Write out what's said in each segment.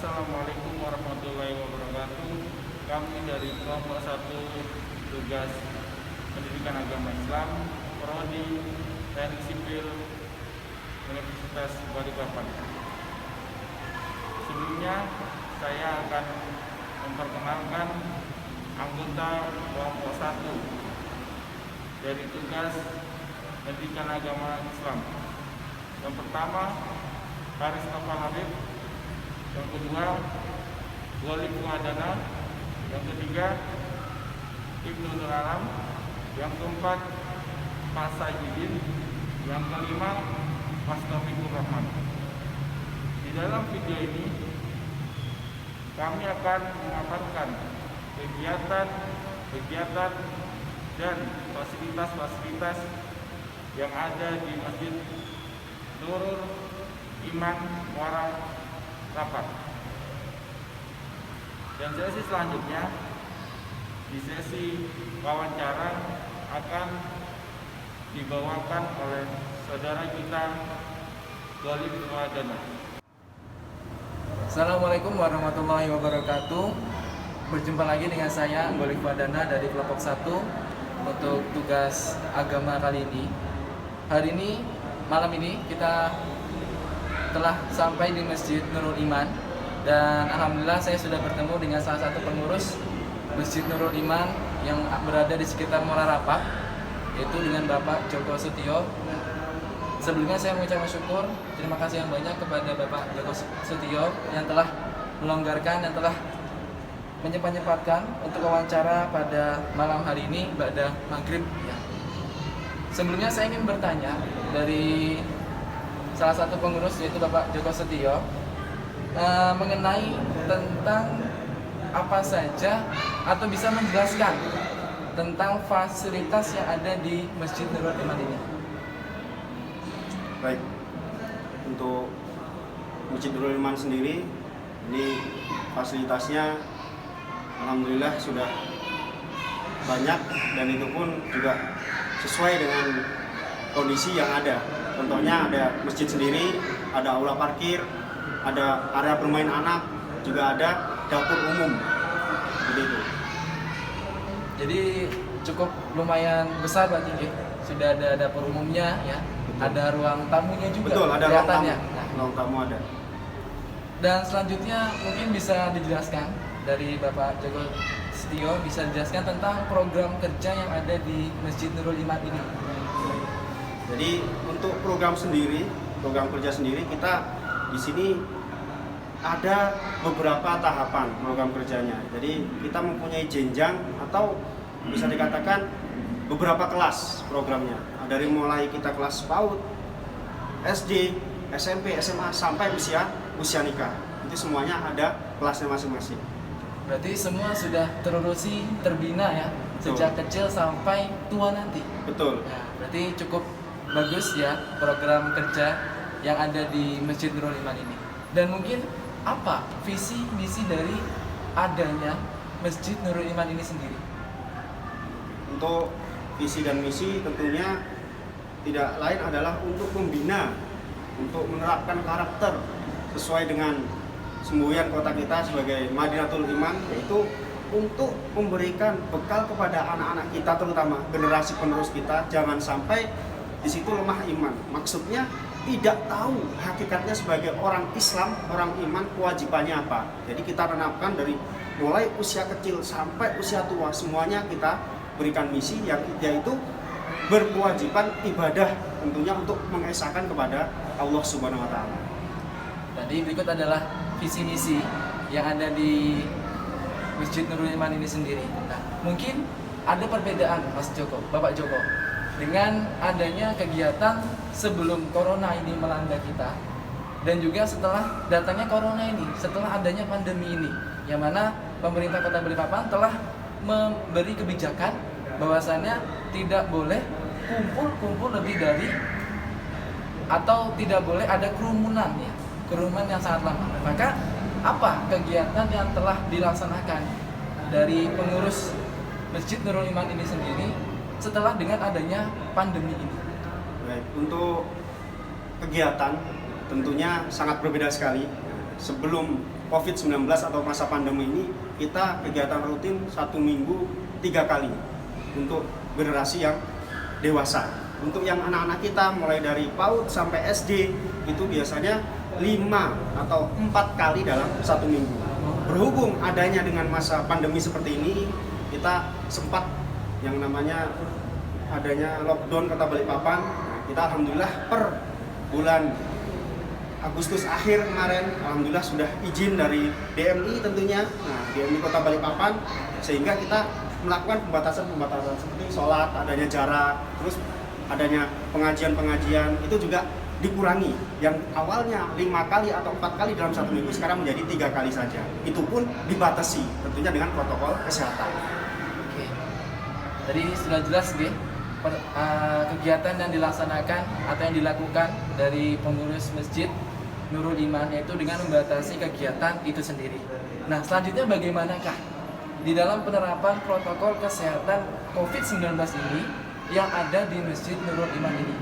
Assalamualaikum warahmatullahi wabarakatuh. Kami dari kelompok 1 tugas pendidikan agama Islam Prodi Teknik Sipil Universitas Balikpapan. Sebelumnya saya akan memperkenalkan anggota kelompok 1 dari tugas pendidikan agama Islam. Yang pertama, Haris Nopal Habib. Yang kedua, Golib Muadana. Yang ketiga, Ibnu Nur Alam. Yang keempat, Pak Sajidin. Yang kelima, Mas Taufikur Rahman. Di dalam video ini kami akan mengabarkan kegiatan dan fasilitas-fasilitas yang ada di Masjid Nurul Iman Muara Rapat. Dan sesi selanjutnya, di sesi wawancara akan dibawakan oleh saudara kita Golib Muadana. Assalamualaikum warahmatullahi wabarakatuh. Berjumpa lagi dengan saya Golib Muadana dari kelompok 1 untuk tugas agama kali ini. Hari ini, malam ini kita telah sampai di Masjid Nurul Iman, dan alhamdulillah saya sudah bertemu dengan salah satu pengurus Masjid Nurul Iman yang berada di sekitar Muara Rapat, yaitu dengan Bapak Joko Sutio. Sebelumnya saya mengucapkan syukur, terima kasih yang banyak kepada Bapak Joko Sutio yang telah melonggarkan dan telah menyempatkan untuk wawancara pada malam hari ini pada maghrib ya. Sebelumnya saya ingin bertanya dari salah satu pengurus, yaitu Bapak Joko Sutio, mengenai tentang apa saja atau bisa menjelaskan tentang fasilitas yang ada di Masjid Nurul Iman ini. Baik, untuk Masjid Nurul Iman sendiri, ini fasilitasnya alhamdulillah sudah banyak, dan itu pun juga sesuai dengan kondisi yang ada. Contohnya ada masjid sendiri, ada aula parkir, ada area bermain anak, juga ada dapur umum. Begitu. Jadi cukup lumayan besar berarti ya. Sudah ada dapur umumnya ya. Betul. Ada ruang tamunya juga. Betul, ada ruang tamu. Nah, Ruang tamu ada. dan selanjutnya mungkin bisa dijelaskan dari Bapak Joko Sutio, bisa dijelaskan tentang program kerja yang ada di Masjid Nurul Iman ini. Jadi untuk program kerja sendiri, kita di sini ada beberapa tahapan program kerjanya. Jadi kita mempunyai jenjang atau bisa dikatakan beberapa kelas programnya. Dari mulai kita kelas PAUD, SD, SMP, SMA sampai usia nikah. Itu semuanya ada kelasnya masing-masing. Berarti semua sudah terurusi, terbina ya, Betul. sejak kecil sampai tua nanti. Betul. Nah, berarti cukup bagus ya program kerja yang ada di Masjid Nurul Iman ini. Dan mungkin apa visi misi dari adanya Masjid Nurul Iman ini sendiri? Untuk visi dan misi tentunya tidak lain adalah untuk membina, untuk menerapkan karakter sesuai dengan semboyan kota kita sebagai Madinatul Iman, yaitu untuk memberikan bekal kepada anak-anak kita, terutama generasi penerus kita, jangan sampai di situ lemah iman. Maksudnya tidak tahu hakikatnya sebagai orang Islam, orang iman, kewajibannya apa. Jadi kita tanamkan dari mulai usia kecil sampai usia tua, semuanya kita berikan misi yang yaitu berkewajiban ibadah, tentunya untuk mengesahkan kepada Allah Subhanahu wa taala. Tadi berikut adalah visi misi yang ada di Masjid Nurul Iman ini sendiri. Nah, mungkin ada perbedaan Mas Joko, Bapak Joko, dengan adanya kegiatan sebelum corona ini melanda kita, dan juga setelah datangnya corona ini, setelah adanya pandemi ini, yang mana pemerintah Kota Balikpapan telah memberi kebijakan bahwasannya tidak boleh kumpul lebih dari, atau tidak boleh ada kerumunan ya, kerumunan yang sangat lama. Maka apa kegiatan yang telah dilaksanakan dari pengurus Masjid Nurul Iman ini sendiri setelah dengan adanya pandemi ini? Baik, untuk kegiatan tentunya sangat berbeda sekali. Sebelum COVID-19 atau masa pandemi ini, kita kegiatan rutin 1 minggu 3 kali untuk generasi yang dewasa. Untuk yang anak-anak kita mulai dari PAUD sampai SD itu biasanya 5 atau 4 kali dalam 1 minggu. Berhubung adanya dengan masa pandemi seperti ini, kita sempat yang namanya adanya lockdown Kota Balikpapan. Kita alhamdulillah per bulan Agustus akhir kemarin alhamdulillah sudah izin dari DMI tentunya. Nah, DMI Kota Balikpapan, sehingga kita melakukan pembatasan seperti sholat, adanya jarak, terus adanya pengajian itu juga dikurangi. Yang awalnya 5 kali atau 4 kali dalam 1 minggu sekarang menjadi 3 kali saja. Itu pun dibatasi tentunya dengan protokol kesehatan. Oke. Tadi sudah jelas nih kegiatan yang dilaksanakan atau yang dilakukan dari pengurus Masjid Nurul Iman, yaitu dengan membatasi kegiatan itu sendiri. Nah, selanjutnya bagaimanakah di dalam penerapan protokol kesehatan COVID-19 ini yang ada di Masjid Nurul Iman ini?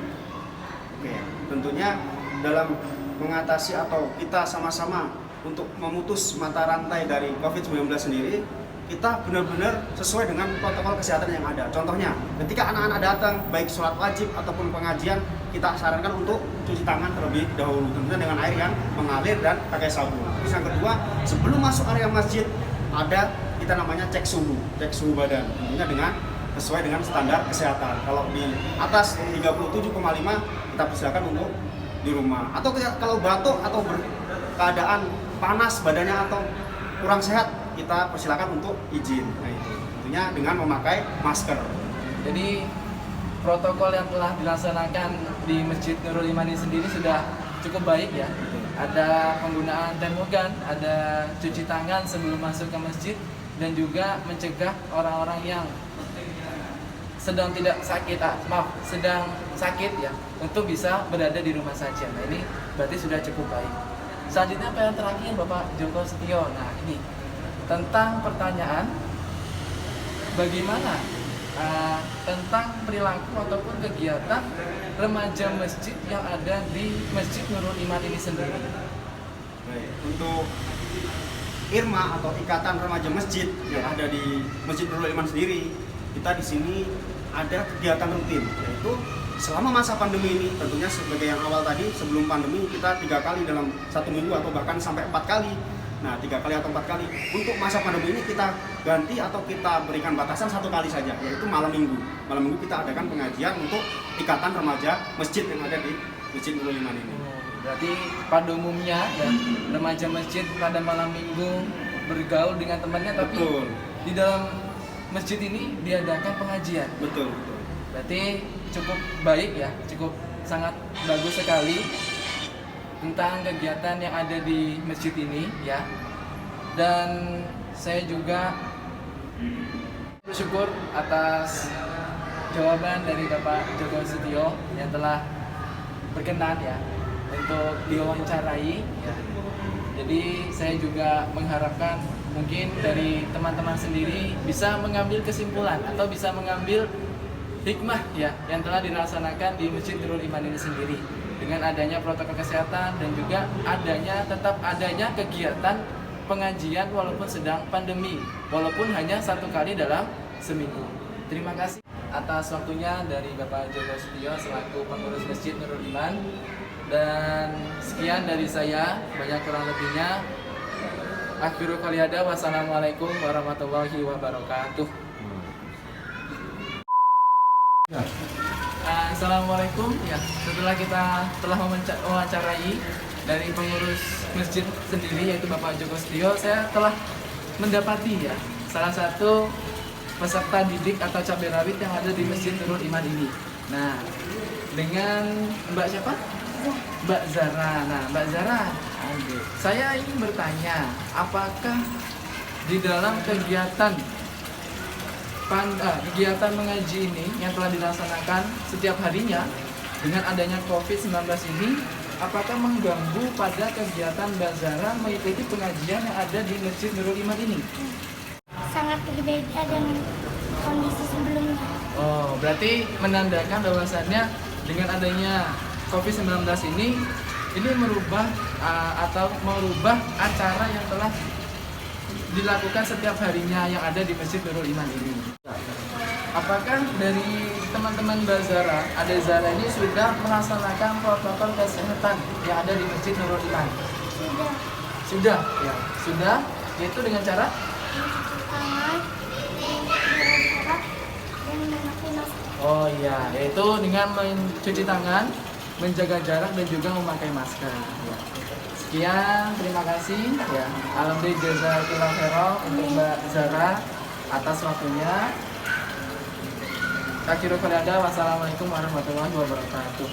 Oke, tentunya dalam mengatasi atau kita sama-sama untuk memutus mata rantai dari COVID-19 sendiri, kita benar-benar sesuai dengan protokol kesehatan yang ada. Contohnya, ketika anak-anak datang, baik sholat wajib ataupun pengajian, kita sarankan untuk cuci tangan terlebih dahulu, tentunya dengan air yang mengalir dan pakai sabun. Terus yang kedua, sebelum masuk area masjid, ada kita namanya cek suhu badan, tentunya dengan sesuai dengan standar kesehatan. Kalau di atas 37,5, kita persilakan untuk di rumah. Atau kalau batuk atau keadaan panas badannya atau kurang sehat, kita persilakan untuk izin. Nah, itu tentunya dengan memakai masker. Jadi protokol yang telah dilaksanakan di Masjid Nurul Iman ini sendiri sudah cukup baik ya. Ada penggunaan termogan, ada cuci tangan sebelum masuk ke masjid, dan juga mencegah orang-orang yang sedang sakit ya untuk bisa berada di rumah saja. Nah, ini berarti sudah cukup baik. Selanjutnya apa yang terakhir Bapak Joko Setio? Nah, ini tentang pertanyaan bagaimana tentang perilaku ataupun kegiatan remaja masjid yang ada di Masjid Nurul Iman ini sendiri. Baik, untuk IRMA atau Ikatan Remaja Masjid yang ada di Masjid Nurul Iman sendiri, kita di sini ada kegiatan rutin, yaitu selama masa pandemi ini, tentunya sebagai yang awal tadi, sebelum pandemi kita 3 kali dalam 1 minggu atau bahkan sampai 4 kali. Nah, 3 kali atau 4 kali. Untuk masa pandemi ini kita ganti atau kita berikan batasan 1 kali saja, yaitu malam minggu. Malam minggu kita adakan pengajian untuk Ikatan Remaja Masjid yang ada di Masjid Nurul Iman ini. Berarti pada umumnya ya, remaja masjid pada malam minggu bergaul dengan temannya, tapi Betul. di dalam masjid ini diadakan pengajian. Betul. Berarti cukup baik ya, cukup sangat bagus sekali tentang kegiatan yang ada di masjid ini ya. Dan saya juga bersyukur atas jawaban dari Bapak Joko Setio yang telah berkenan ya untuk diwawancarai ya. Jadi saya juga mengharapkan mungkin dari teman-teman sendiri bisa mengambil kesimpulan atau bisa mengambil hikmah ya yang telah dilaksanakan di Masjid Nurul Iman ini sendiri, dengan adanya protokol kesehatan dan juga tetap adanya kegiatan pengajian walaupun sedang pandemi, walaupun hanya 1 kali dalam seminggu. Terima kasih atas waktunya dari Bapak Joko Setio selaku pengurus Masjid Nurul Iman, dan sekian dari saya, banyak kurang lebihnya. Akhirul qouli hada, wassalamualaikum warahmatullahi wabarakatuh. Assalamualaikum ya. Setelah kita telah mewawancarai dari pengurus masjid sendiri yaitu Bapak Joko Setio, saya telah mendapati ya salah satu peserta didik atau cabai rawit yang ada di Masjid Nurul Iman ini. Nah, dengan Mbak siapa? Mbak Zara. Nah, Mbak Zara, saya ingin bertanya, apakah di dalam kegiatan mengaji ini yang telah dilaksanakan setiap harinya dengan adanya COVID-19 ini, apakah mengganggu pada kegiatan Mbak Zara mengikuti pengajian yang ada di Masjid Nurul Iman ini? Sangat berbeda dengan kondisi sebelumnya. Oh, berarti menandakan bahwasannya dengan adanya COVID-19 ini ini merubah atau merubah acara yang telah dilakukan setiap harinya yang ada di Masjid Nurul Iman ini. Apakah dari teman-teman Bazara, ada Zara ini sudah melaksanakan protokol kesehatan yang ada di Masjid Nurul Iman? Sudah. Sudah, ya. Sudah, yaitu dengan cara Mencuci tangan, menjaga jarak, dan memakai masker. oh iya, yaitu dengan mencuci tangan, menjaga jarak dan juga memakai masker. Ya. Sekian, terima kasih ya. Alhamdulillah jazakallahu khairan untuk Mbak Zara atas waktunya. Akhirul kalam, wassalamualaikum warahmatullahi wabarakatuh.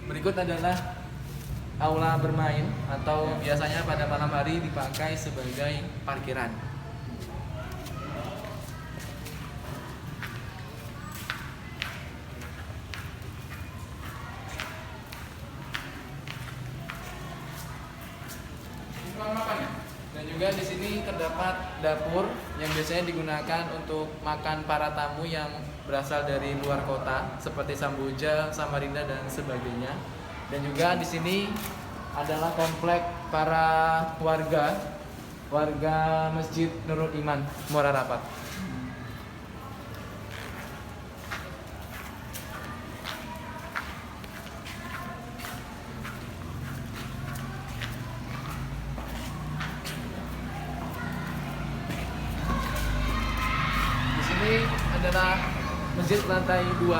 Berikut adalah aula bermain atau biasanya pada malam hari dipakai sebagai parkiran. Dan juga di sini terdapat dapur yang biasanya digunakan untuk makan para tamu yang berasal dari luar kota seperti Samboja, Samarinda dan sebagainya. Dan juga di sini adalah komplek para warga Masjid Nurul Iman Muara Rapat. Di sini adalah masjid lantai 2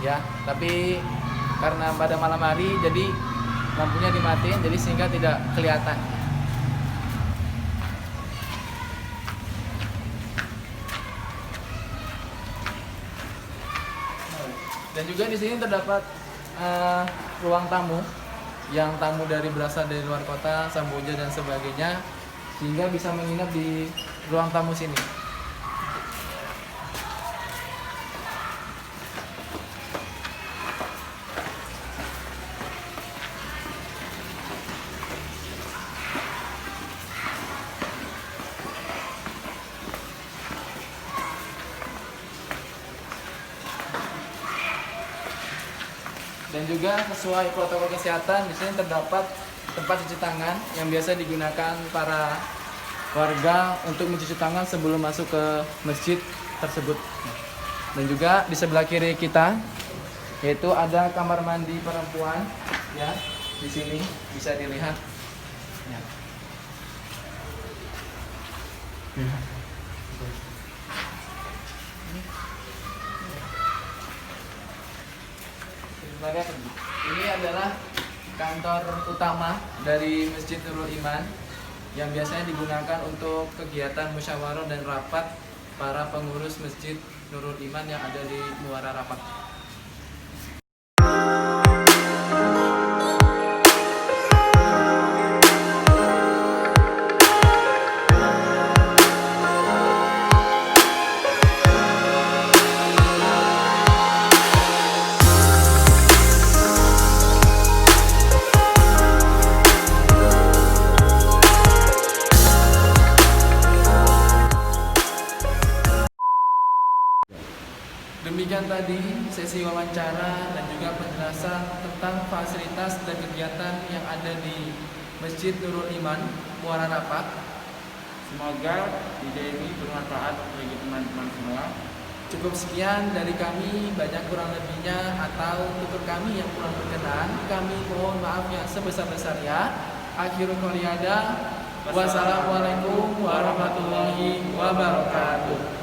ya, tapi karena pada malam hari jadi lampunya dimatiin jadi sehingga tidak kelihatan. Dan juga di sini terdapat ruang tamu yang tamu berasal dari luar kota, Samboja dan sebagainya, sehingga bisa menginap di ruang tamu sini. Dan juga sesuai protokol kesehatan di sini terdapat tempat cuci tangan yang biasa digunakan para warga untuk mencuci tangan sebelum masuk ke masjid tersebut. Dan juga di sebelah kiri kita yaitu ada kamar mandi perempuan ya, di sini bisa dilihat. Ya. Ini adalah kantor utama dari Masjid Nurul Iman yang biasanya digunakan untuk kegiatan musyawarah dan rapat para pengurus Masjid Nurul Iman yang ada di Muara Rapat. Demikian tadi sesi wawancara dan juga penjelasan tentang fasilitas dan kegiatan yang ada di Masjid Nurul Iman Muara Rapat. Semoga ide ini bermanfaat bagi teman-teman semua. Cukup sekian dari kami, banyak kurang lebihnya atau tutur kami yang kurang berkenan, kami mohon maaf yang sebesar-besarnya. Akhirul qauliyada, wassalamualaikum warahmatullahi wabarakatuh.